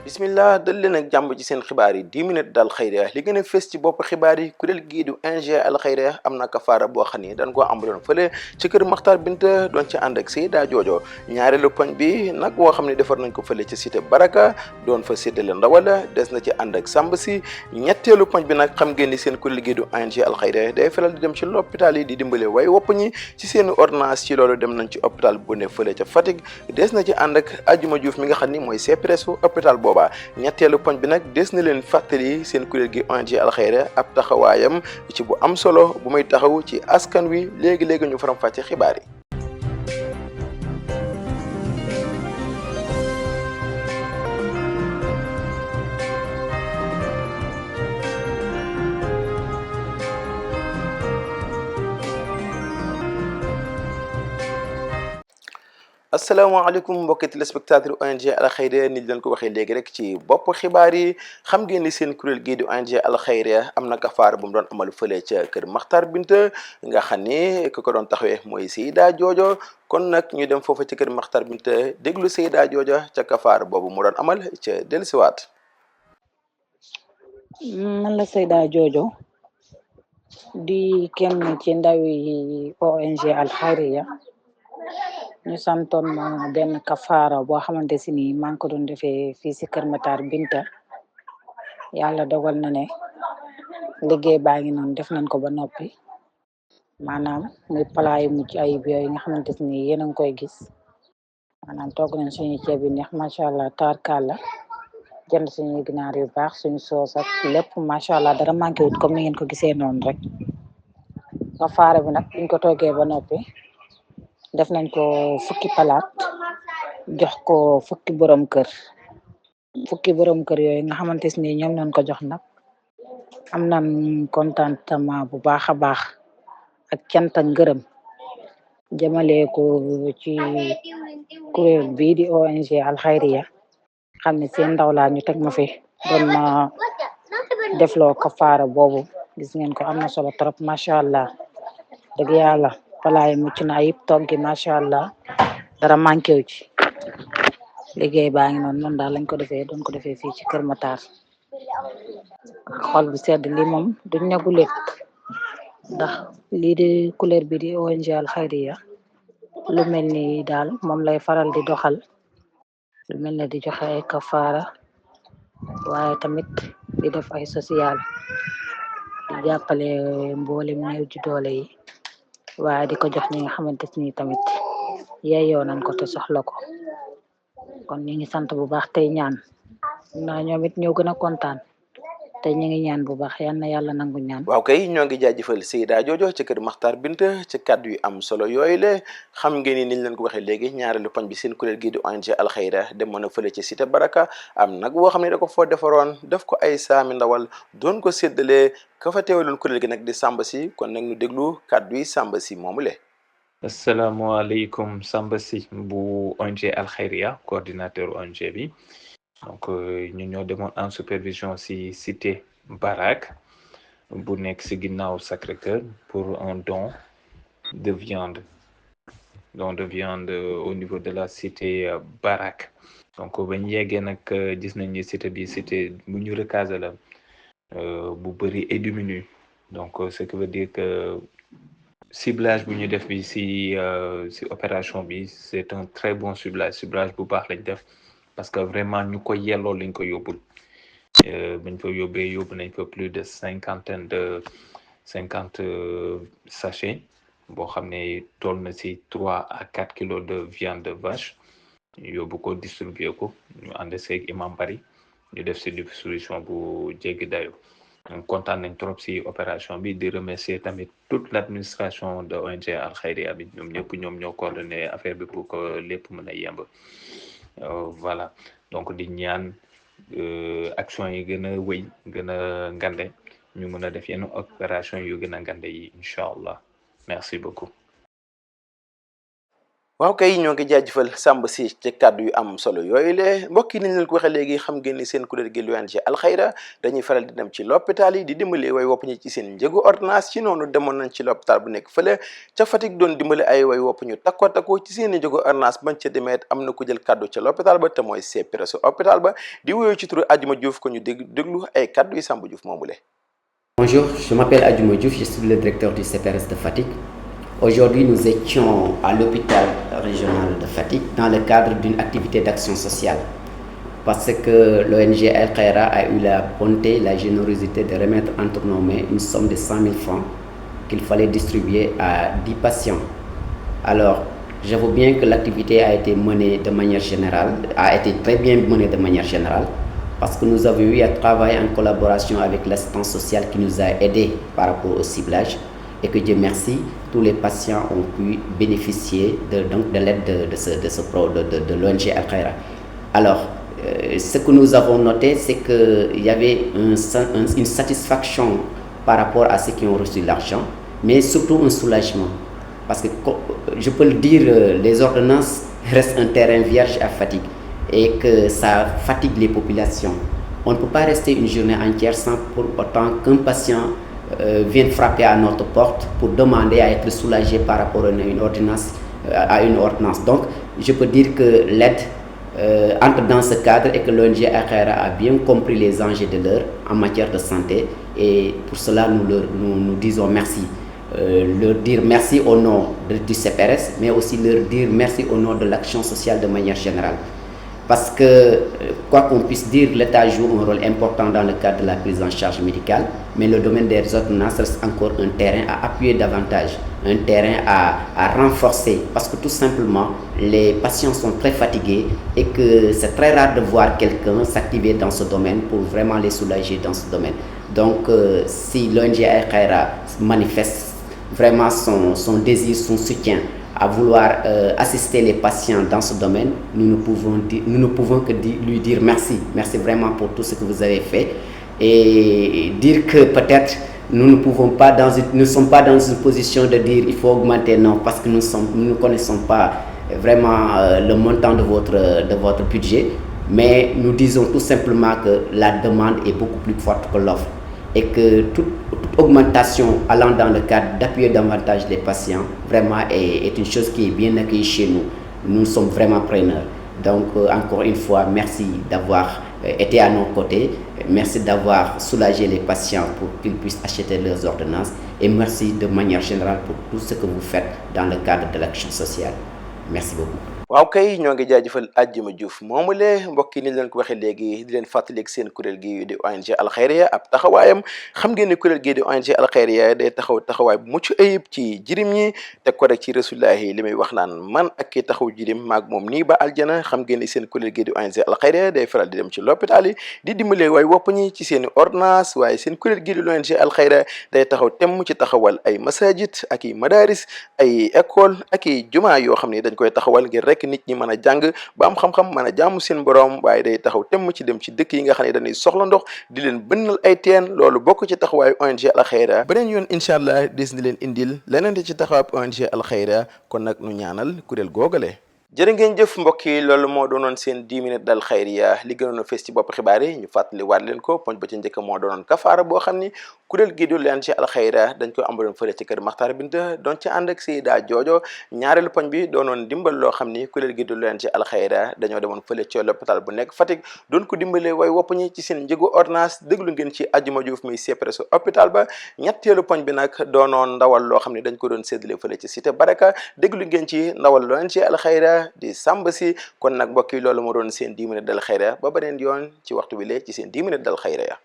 bismillah dal leen ak jàmm ci seen xibaar yi 10 minutes dal xayra li gën a fës ci bopp xibaar yi kuréel gii du NG Al Xayra am na kafaara boo xam ni dañ koo ambaloon fële ci kër Maxtar Binta doon ci ànd ak Seyda Joojo ñaareelu poñ bi nag woo xam ne defar nañ ko fële ci cité Baraka doon fa séddale ndawala des na ci ànd ak Samba si ñetteelu poñ bi nag xam ngeen ni seen kuréel gii du NG Al Xayra day faral di dem ci l'hôpital yi di dimbale way wopp ñi ci seen ordonnance ci loolu dem nañ ci hôpital bu ne fële ca Fatick des na ci ànd ak Ajuma Diouf mi nga xam ni mooy CPRS hôpital booba ñetteelu poñ bi nag des na leen fàttali seen kuréel gi ONG Al Xayra ab taxawaayam ci bu am solo bu muy taxaw ci askan wi léegi ñu faram fàcce xibaar yi. asalaamaaleykum mbokki téléspectateur ONG Al Xayra ni leen ko waxee léegi rek ci bopp xibaar yi xam ngeen ni seen kuréel gii di ONG Al Xayra am na kafaara bu mu doon amal fële ca kër Maxtar Binta nga xam ni ku ko doon taxawee mooy Seyda Joojo kon nag ñu dem foofa ci kër Maxtar Binta déglu Seyda Joojo ca kafaara boobu mu doon amal ca dellusiwaat. man la Seyda Joojo di kenn ci ndawi ONG Al Xayra ñu santoon ma benn kafaara boo xamante si ni maa ngi ko doon defee fii si kër Maxtar Binta yàlla dogal na ne liggéey baa ngi noonu def nañ ko ba noppi maanaam muy plat yu mucc ayib yooyu nga xamante si ni yéen a ngi koy gis maanaam togg nañ suñu ceeb yi neex macha allah taarkalla jënd suñuy ginaar yu baax suñu soos ak lépp macha allah dara manqué wut comme ni ngeen ko gisee noonu rek kafaara bi nag buñ ko toggee ba noppi def nañ ko fukki palaat jox ko fukki borom kër yooyu nga xamante ni ñoom nañ ko jox nag am nañ contentement bu baax a baax ak cant ak ngërëm jëmale ko ci kuréel bii di ONG Al Xayra xam ne seen ndaw laa ñu teg ma fi doon ma defloo kafaara boobu gis ngeen ko am na solo trop macha allah dëgg yàlla palaay mucc na ayib toggi macha allah dara manqué wu ci liggéey baa ngi noonu daal lañ ko defee doon ko defee fii ci Kër Matar xol bu sedd li moom duñ ñagu lépp ndax lii di couleur bi di ONG Al Xayra lu mel ni daal moom lay faral di doxal lu mel ne di joxe ay kafaara waaye tamit di def ay social di jàppale mboolem néew ji doole yi waaye di ko jox ñi nga xamante ni tamit yeeyoo nañ ko te soxla ko kon ñu ngi sant bu baax tey ñaan naa ñoom it ñoo gën a kontaan te ñu ngi ñaan bu baax yal na yàlla nangu ñaan. waaw kay ñoo ngi jaajëfal Seyda Joojo ci kër Maxtar Binta ci kàddu yu am solo yooyu la xam ngeen ni niñ leen ko waxee léegi ñaareelu poñ bi seen kuréel gii di ONG Al Xayra demoon na fële ci cité Baraka am nag boo xam ne da ko foo defaroon def ko ay saami ndawal doon ko séddale ka fa teewaloon kuréel gi nag di Samba si kon nag ñu déglu kàddu yi Samba si moomu le. asalaamaaleykum Samba si bu ONG Al Xayra coordinateur ONG bi. donc ñu ñoo demoon en supervision ci cité Barak bu nekk ci ginnaaw Sacré-Cœur pour un don de viande au niveau de la cité Barak donc bañ yeggee nag gis nañ ni cité bi cité bu ñu recasé la bu bëri et diminué donc ce qui veut dire que ciblage bu ñu def bi ci opération bi c'est un très bon ciblage bu baax lañ def parce que vraiment ñu ko yelloo lañ ko yóbbul bañ fa yóbbu nañ fa plus de 50 sachets boo xam ne toll na ci 3 à 4 kilos de viande de vache ñu yóbbu ko distribuer ko ñu ànd seeg imam bari ñu def ci distribution bu jéggi dayo donc kontaan nañ trop ci opération bi di remercier tamit toute l'administration de ONG Al Xayra bi ñoom ñoo coordonné affaire bi pour que lépp mën a yemb voilà donc di ñaan action yi gën a wëy gën a ngande ñu mën a def yenn opération yu gën a ngande yi incha allah merci beaucoup. waaw kay ñoo ngi jaajëfal Samba si ci kàddu yu am solo yooyu le mbokk yi ni ñu leen ko waxee léegi xam ngeen ni seen kuréel gi ONG Al Khayra dañuy faral di dem ci l'hôpital yi di dimbale way wopp ñi ci seen njëgu ordonnance ci noonu demoon nañ ci l'hôpital bu nekk fële ca Fatick doon dimbale ay way wopp ñu takko ci seen i njëgu ordonnance bañ ca demeet am na ku jël kàddu ca l'hôpital ba te mooy CPRS hôpital ba di wuyoo ci turu Adjuma Diouf ko ñu déglu ay kàddu yi Samba Diouf moomu le. Bonjour, je m'appelle Adjuma Diouf, je suis le directeur du CPRS de Fatick. Aujourd'hui, nous étions à l'hôpital régional de Fatick dans le cadre d'une activité d'action sociale parce que l'ONG Al Khayra a eu la bonté, la générosité de remettre entre nos mains une somme de 100 000 francs qu'il fallait distribuer à 10 patients. Alors, j'avoue bien que l'activité a été menée de manière générale, a été très bien menée de manière générale parce que nous avons eu à travailler en collaboration avec l'assistance sociale qui nous a aidés par rapport au ciblage. Et que Dieu merci, tous les patients ont pu bénéficier de l'aide de l'ONG Al Khayra. Alors, ce que nous avons noté, c'est qu'il y avait une satisfaction par rapport à ceux qui ont reçu l'argent, mais surtout un soulagement. Parce que, je peux le dire, les ordonnances restent un terrain vierge à Fatick et que ça fatigue les populations. On ne peut pas rester une journée entière sans pour autant qu'un patient viennent frapper à notre porte pour demander à être soulagé par rapport à une ordonnance. Donc, je peux dire que l'aide entre dans ce cadre et que l'ONG Al Khayra a bien compris les enjeux de l'heure en matière de santé et pour cela nous disons merci. Leur dire merci au nom du CPRS, mais aussi leur dire merci au nom de l'action sociale de manière générale. Parce que, quoi qu'on puisse dire, l'État joue un rôle important dans le cadre de la prise en charge médicale, mais le domaine des ordonnances reste encore un terrain à appuyer davantage, un terrain à renforcer, parce que tout simplement, les patients sont très fatigués et que c'est très rare de voir quelqu'un s'activer dans ce domaine pour vraiment les soulager dans ce domaine. Donc, si l'ONG Al Khayra manifeste vraiment son désir, son soutien, à vouloir assister les patients dans ce domaine, nous ne pouvons que lui dire merci. Merci vraiment pour tout ce que vous avez fait. Et dire que peut-être nous ne sommes pas dans une position de dire il faut augmenter, non, parce que nous ne connaissons pas vraiment le montant de votre budget. Mais nous disons tout simplement que la demande est beaucoup plus forte que l'offre. Et que toute augmentation allant dans le cadre d'appuyer davantage les patients vraiment est une chose qui est bien accueillie chez nous. Nous sommes vraiment preneurs. Donc encore une fois, merci d'avoir été à nos côtés, merci d'avoir soulagé les patients pour qu'ils puissent acheter leurs ordonnances et merci de manière générale pour tout ce que vous faites dans le cadre de l'action sociale. Merci beaucoup. waaw kay ñoo ngi jaajëfal Adjuma Diouf moomule mbokk yi ni leen ko waxee léegi di leen fàttali ak seen kuréel gi di ONG Al Khayra ab taxawaayam xam ngeen ne kuréel gi di ONG Al Khayra day taxawaay bu mucc ayib ci jirim ñi teg ko rek ci rasulullahi li muy wax naan man ak ki taxaw jirim maag moom nii ba aljana xam ngeen ne seen kuréel gi di ONG Al Khayra day faral di dem ci l'hôpital yi di dimbale waay wopp ñi ci seen i ordonnance waaye seen kuréel gi di ONG Al Khayra day taxaw temm ci taxawal ay masajid ak i madaris ay école ak i jumaa yoo xam ne dañ koy taxawal ngir rek nit ñi mën a jàng ba am xam-xam mën a jaamu seen borom waaye day taxaw temm ci dem ci dëkk yi nga xam ne dañuy soxla ndox di leen bënnal ay teen loolu bokk ci taxawaayu ONG Al Khayra beneen yoon incha allah des na leen indil leneen ci taxawaay ONG Al Khayra kon nag nu ñaanal kuréel googale jërë ngeen jëf mbokk yi loolu moo doonoon seen 10 minutes dal xayriya li gënoon a fees ci bopp xibaar yi ñu fàttali waat leen ko poñ ba ci njëkk moo doonoon kafaara boo xam ni kuréel gi di ONG Al Khayra dañ ko ambaloon fële ci kër Makhtar Binta doon ci ànd ak Seyda Joojo ñaareelu poñ bi doonoon dimbal loo xam ni kuréel gi di ONG Al Khayra dañoo demoon fële ci l'hôpital bu nekk Fatick doon ko dimbale way wopp ñi ci seen njëgu ordonnance déglu ngeen ci Adjuma Diouf muy CPRS hôpital ba ñetteelu poñ bi nag doonoon ndawal loo xam ne dañ ko doon séddale fële ci cité Baraka déglu ngeen ci ndawal ONG Al Khayra di Samba si kon nag mbokk yi loolu moo doon seen 10 minutes dal xayra ba beneen yoon ci waxtu bi lee ci seen 10 minutes dal xayra ya